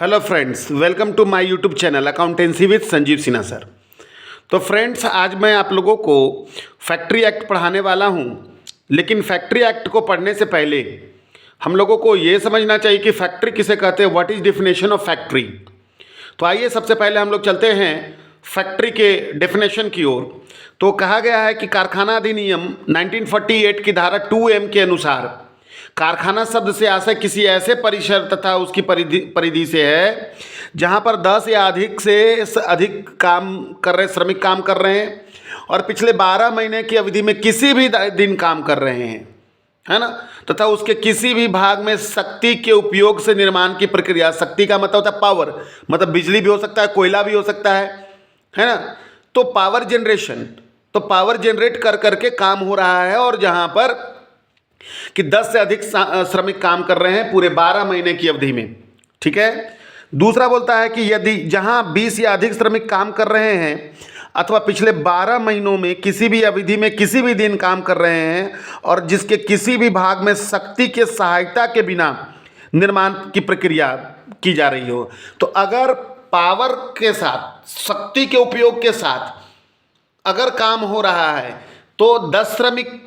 Hello friends, welcome to my YouTube channel accountancy with Sanjeev Sinha sir. तो friends, आज मैं आप लोगों को फैक्ट्री एक्ट पढ़ाने वाला हूं, लेकिन फैक्ट्री एक्ट को पढ़ने से पहले हम लोगों को ये समझना चाहिए कि फैक्ट्री किसे कहते हैं, what is definition of factory. तो आइए सबसे पहले हम लोग चलते हैं फैक्ट्री के डेफिनेशन की ओर। तो कहा गया है कि कारखाना अधिनियम 1948 की धारा 2M के अनुसार कारखाना शब्द से आशय किसी ऐसे परिसर तथा उसकी परिधि से है जहां पर 10 या अधिक से अधिक श्रमिक काम कर रहे हैं और पिछले 12 महीने की अवधि में किसी भी दिन काम कर रहे हैं, है ना। तथा उसके किसी भी भाग में शक्ति के उपयोग से निर्माण की प्रक्रिया, शक्ति का मतलब होता है पावर, मतलब बिजली भी हो सकता है, कोयला भी हो सकता है ना। तो पावर जनरेशन, तो पावर जनरेट कर करके काम हो रहा है और जहां पर कि 10 से अधिक श्रमिक काम कर रहे हैं पूरे 12 महीने की अवधि में, ठीक है। दूसरा बोलता है कि यदि जहां 20 या अधिक श्रमिक काम कर रहे हैं अथवा पिछले 12 महीनों में किसी भी अवधि में किसी भी दिन काम कर रहे हैं और जिसके किसी भी भाग में शक्ति के सहायता के बिना निर्माण की प्रक्रिया की जा रही हो। तो अगर पावर के साथ, शक्ति के उपयोग के साथ अगर काम हो रहा है तो 10 श्रमिक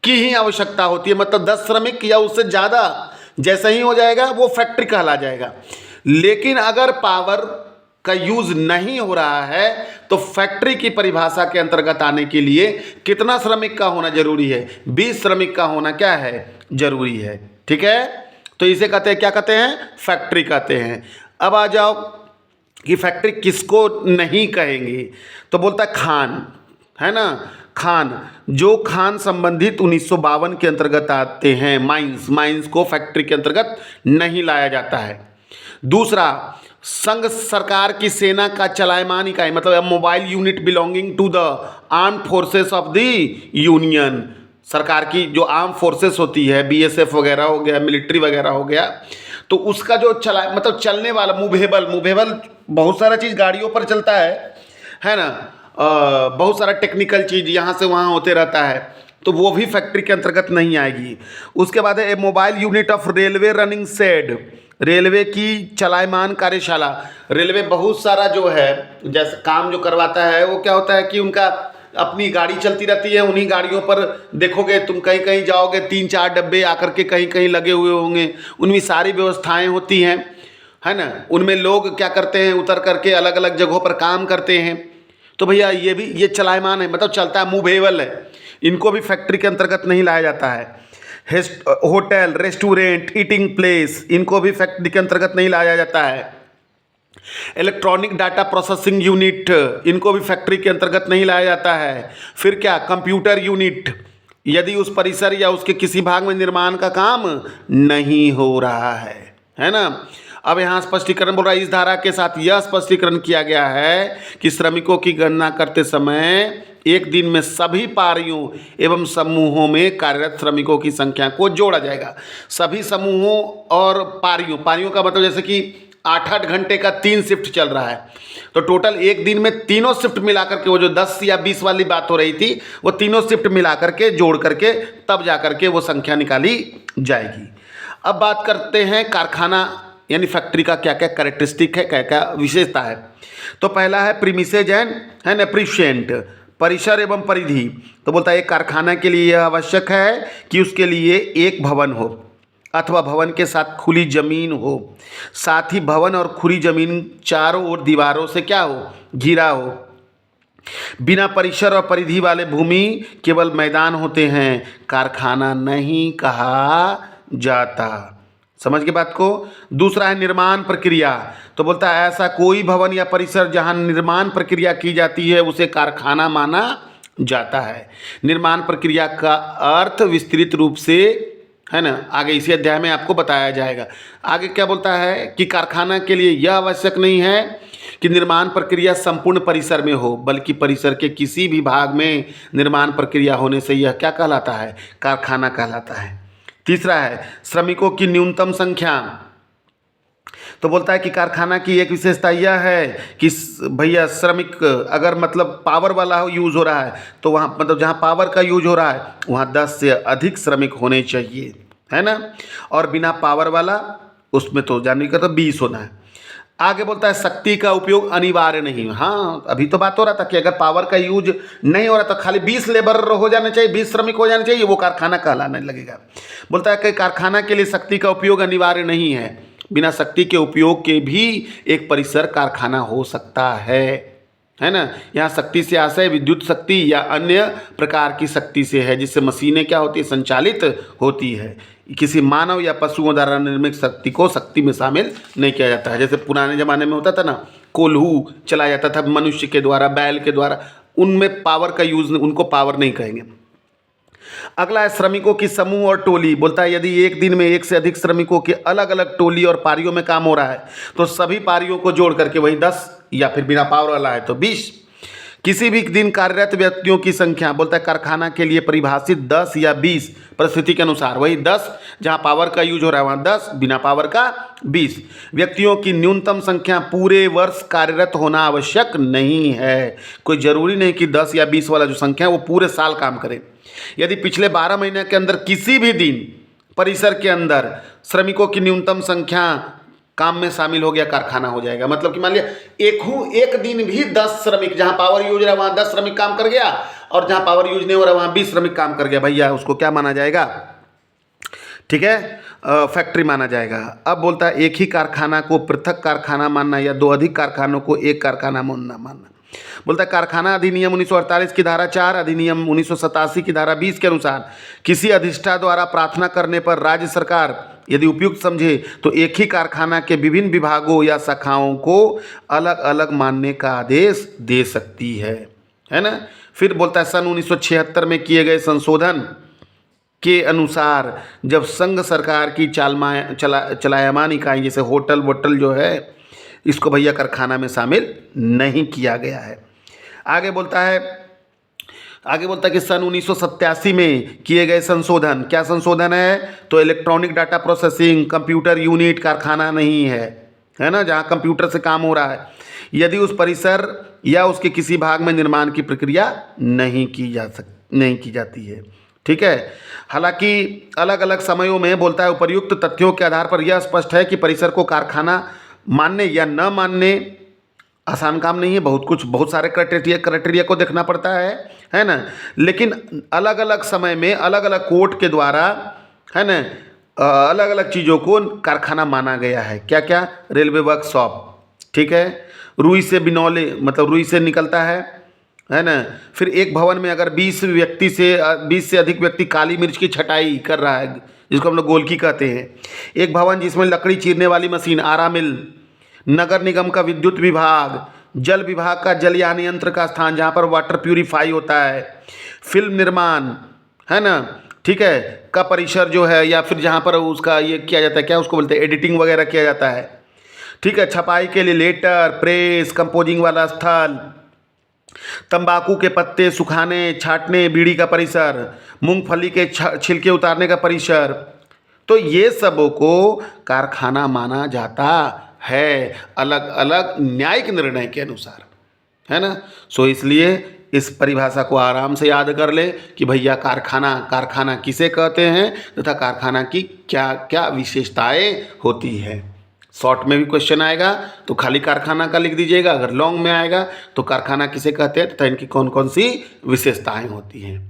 की ही आवश्यकता होती है, मतलब 10 श्रमिक या उससे ज़्यादा जैसा ही हो जाएगा वो फैक्ट्री कहला जाएगा। लेकिन अगर पावर का यूज़ नहीं हो रहा है तो फैक्ट्री की परिभाषा के अंतर्गत आने के लिए कितना श्रमिक का होना जरूरी है? 20 श्रमिक का होना क्या है, जरूरी है, ठीक है। तो इसे कहते हैं, क्या कहते हैं? फैक्ट्री कहते हैं। अब आ जाओ कि फैक्ट्री किसको नहीं कहेंगे। तो बोलता है खान, है ना, खान, जो खान संबंधित 1952 के अंतर्गत आते हैं। माइंस को फैक्ट्री के अंतर्गत नहीं लाया जाता है। दूसरा, संघ सरकार की सेना का चलायमान इकाई, मतलब mobile unit belonging to the armed forces of the union. सरकार की जो आर्म फोर्सेस होती है, BSF वगैरह हो गया, मिलिट्री वगैरह हो गया, तो उसका जो मतलब चलने वाला मूवेबल बहुत सारा चीज़ गाड़ियों पर चलता है ना। बहुत सारा टेक्निकल चीज़ यहाँ से वहाँ होते रहता है, तो वो भी फैक्ट्री के अंतर्गत नहीं आएगी। उसके बाद है mobile unit of railway running shed, railway की चलायमान कार्यशाला। रेलवे बहुत सारा जो है जैसे काम जो करवाता है, वो क्या होता है कि उनका अपनी गाड़ी चलती रहती है, उन्हीं गाड़ियों पर देखोगे तुम, कहीं कहीं जाओगे 3-4 डब्बे आकर के कहीं कहीं लगे हुए होंगे, उनमें सारी व्यवस्थाएं होती हैं, है ना। उनमें लोग क्या करते हैं, उतर करके अलग अलग जगहों पर काम करते हैं। तो भैया ये चलायमान है, मतलब चलता है, मूवेबल है, इनको भी फैक्ट्री के अंतर्गत नहीं लाया जाता है। होटल, रेस्टोरेंट, ईटिंग प्लेस, इनको भी फैक्ट्री के अंतर्गत नहीं लाया जाता है। इलेक्ट्रॉनिक डाटा प्रोसेसिंग यूनिट, इनको भी फैक्ट्री के अंतर्गत नहीं लाया जाता है। फिर क्या, कंप्यूटर यूनिट, यदि उस परिसर या उसके किसी भाग में निर्माण का काम नहीं हो रहा है ना। अब यहाँ स्पष्टीकरण बोल रहा है, इस धारा के साथ यह स्पष्टीकरण किया गया है कि श्रमिकों की गणना करते समय एक दिन में सभी पारियों एवं समूहों में कार्यरत श्रमिकों की संख्या को जोड़ा जाएगा। सभी समूहों और पारियों का मतलब जैसे कि 8-8 घंटे का 3 शिफ्ट चल रहा है, तो टोटल एक दिन में तीनों शिफ्ट मिलाकर के, वो जो 10 या 20 वाली बात हो रही थी, वो तीनों शिफ्ट मिलाकर के जोड़ करके तब जा करके वो संख्या निकाली जाएगी। अब बात करते हैं कारखाना यानी फैक्ट्री का क्या क्या कैरेक्टरिस्टिक है, क्या क्या विशेषता है। तो पहला है प्रीमिसेज एंड एप्रीशिएंट, परिसर एवं परिधि। तो बोलता है एक कारखाना के लिए यह आवश्यक है कि उसके लिए एक भवन हो अथवा भवन के साथ खुली जमीन हो, साथ ही भवन और खुली जमीन चारों ओर दीवारों से क्या हो, घिरा हो। बिना परिसर और परिधि वाले भूमि केवल मैदान होते हैं, कारखाना नहीं कहा जाता। समझ के बात को। दूसरा है निर्माण प्रक्रिया। तो बोलता है ऐसा कोई भवन या परिसर जहां निर्माण प्रक्रिया की जाती है उसे कारखाना माना जाता है। निर्माण प्रक्रिया का अर्थ विस्तृत रूप से, है ना, आगे इसी अध्याय में आपको बताया जाएगा। आगे क्या बोलता है कि कारखाना के लिए यह आवश्यक नहीं है कि निर्माण प्रक्रिया संपूर्ण परिसर में हो, बल्कि परिसर के किसी भी भाग में निर्माण प्रक्रिया होने से यह क्या कहलाता है, कारखाना कहलाता है। तीसरा है श्रमिकों की न्यूनतम संख्या। तो बोलता है कि कारखाना की एक विशेषता यह है कि भैया श्रमिक अगर मतलब पावर वाला यूज़ हो रहा है तो वहाँ, मतलब जहाँ पावर का यूज हो रहा है वहाँ 10 से अधिक श्रमिक होने चाहिए, है ना। और बिना पावर वाला उसमें तो जानने का तो 20 होना है। आगे बोलता है शक्ति का उपयोग अनिवार्य नहीं। हाँ, अभी तो बात हो रहा था कि अगर पावर का यूज नहीं हो रहा तो खाली 20 लेबर हो जाने चाहिए, 20 श्रमिक हो जाने चाहिए, वो कारखाना कहलाने लगेगा। बोलता है कि कारखाना के लिए शक्ति का उपयोग अनिवार्य नहीं है, बिना शक्ति के उपयोग के भी एक परिसर कारखाना हो सकता है ना। यहाँ शक्ति से आशय विद्युत शक्ति या अन्य प्रकार की शक्ति से है, जिससे मशीनें क्या होती है, संचालित होती है। किसी मानव या पशुओं द्वारा निर्मित शक्ति को शक्ति में शामिल नहीं किया जाता है। जैसे पुराने ज़माने में होता था ना, कोल्हू चलाया जाता था मनुष्य के द्वारा, बैल के द्वारा, उनमें पावर का यूज़, उनको पावर नहीं कहेंगे। अगला है श्रमिकों की समूह और टोली। बोलता है यदि एक दिन में एक से अधिक श्रमिकों के अलग अलग टोली और पारियों में काम हो रहा है तो सभी पारियों को जोड़ करके वही 10, या फिर बिना पावर वाला है तो 20। किसी भी दिन कार्यरत व्यक्तियों की संख्या, बोलता है कारखाना के लिए परिभाषित 10 या 20 परिस्थिति के अनुसार, वही 10 जहां पावर का यूज हो रहा है वहां 10, बिना पावर का 20 व्यक्तियों की न्यूनतम संख्या पूरे वर्ष कार्यरत होना आवश्यक नहीं है। कोई जरूरी नहीं कि 10 या 20 वाला जो संख्या है वो पूरे साल काम करे। यदि पिछले 12 महीने के अंदर किसी भी दिन परिसर के अंदर श्रमिकों की न्यूनतम संख्या काम में शामिल हो गया, कारखाना हो जाएगा। मतलब कि मान लिया एक दिन भी 10 श्रमिक, जहां पावर यूज रहा है वहां 10 श्रमिक काम कर गया, और जहां पावर यूज नहीं हो रहा वहां 20 श्रमिक काम कर गया, भैया उसको क्या माना जाएगा, ठीक है, फैक्ट्री माना जाएगा। अब बोलता है एक ही कारखाना को पृथक कारखाना मानना या दो अधिक कारखानों को एक कारखाना मानना। बोलता है कारखाना अधिनियम 1948 की धारा 4, अधिनियम 1987 की धारा 20 के अनुसार किसी अधिष्ठा द्वारा प्रार्थना करने पर राज्य सरकार यदि उपयुक्त समझे तो एक ही कारखाना के विभिन्न विभागों या शाखाओं को अलग अलग मानने का आदेश दे सकती है ना। फिर बोलता है सन 1976 में किए गए संशोधन के अनुसार जब संघ सरकार की चलायमान इकाई जैसे होटल वोटल जो है, इसको भैया कारखाना में शामिल नहीं किया गया है। आगे बोलता है कि सन 1987 में किए गए संशोधन, क्या संशोधन है, तो electronic data processing computer unit कारखाना नहीं है ना, जहाँ कंप्यूटर से काम हो रहा है, यदि उस परिसर या उसके किसी भाग में निर्माण की प्रक्रिया नहीं की जाती है, ठीक है। हालांकि अलग अलग समयों में बोलता है उपर्युक्त तथ्यों के आधार पर यह स्पष्ट है कि परिसर को कारखाना मानने या न मानने आसान काम नहीं है। बहुत सारे क्राइटेरिया को देखना पड़ता है ना। लेकिन अलग अलग समय में अलग अलग कोर्ट के द्वारा, है ना, अलग अलग चीज़ों को कारखाना माना गया है। क्या क्या, रेलवे वर्कशॉप, ठीक है, रुई से बिनौले, मतलब रुई से निकलता है ना। फिर एक भवन में अगर 20 से अधिक व्यक्ति काली मिर्च की छटाई कर रहा है, जिसको हम लोग गोलकी कहते हैं। एक भवन जिसमें लकड़ी चीरने वाली मशीन, आरा मिल, नगर निगम का विद्युत विभाग, जल विभाग का जल यान यंत्र का स्थान जहाँ पर वाटर प्यूरिफाई होता है, फिल्म निर्माण, है ना, ठीक है, का परिसर जो है, या फिर जहाँ पर उसका ये किया जाता है, क्या उसको बोलते हैं, एडिटिंग वगैरह किया जाता है, ठीक है, छपाई के लिए लेटर प्रेस, कंपोजिंग वाला स्थल, तंबाकू के पत्ते सुखाने छाटने, बीड़ी का परिसर, मूंगफली के छिलके उतारने का परिसर, तो ये सबों को कारखाना माना जाता है अलग अलग न्यायिक निर्णय के अनुसार, है ना। सो इसलिए इस परिभाषा को आराम से याद कर ले कि भैया कारखाना किसे कहते हैं तथा कारखाना की क्या क्या विशेषताएं होती है। शॉर्ट में भी क्वेश्चन आएगा तो खाली कारखाना का लिख दीजिएगा, अगर लॉन्ग में आएगा तो कारखाना किसे कहते हैं तथा इनकी कौन कौन सी विशेषताएं होती हैं,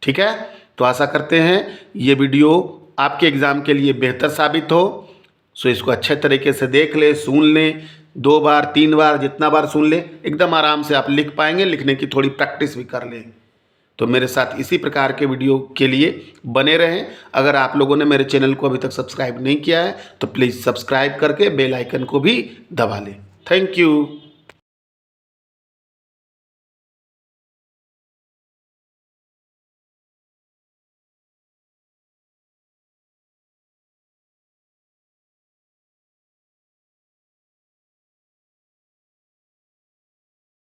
ठीक है। तो आशा करते हैं ये वीडियो आपके एग्ज़ाम के लिए बेहतर साबित हो। सो इसको अच्छे तरीके से देख ले, सुन लें, 2 बार 3 बार जितना बार सुन ले, एकदम आराम से आप लिख पाएंगे। लिखने की थोड़ी प्रैक्टिस भी कर लें। तो मेरे साथ इसी प्रकार के वीडियो के लिए बने रहें। अगर आप लोगों ने मेरे चैनल को अभी तक सब्सक्राइब नहीं किया है तो प्लीज़ सब्सक्राइब करके बेल आइकन को भी दबा लें। Thank you.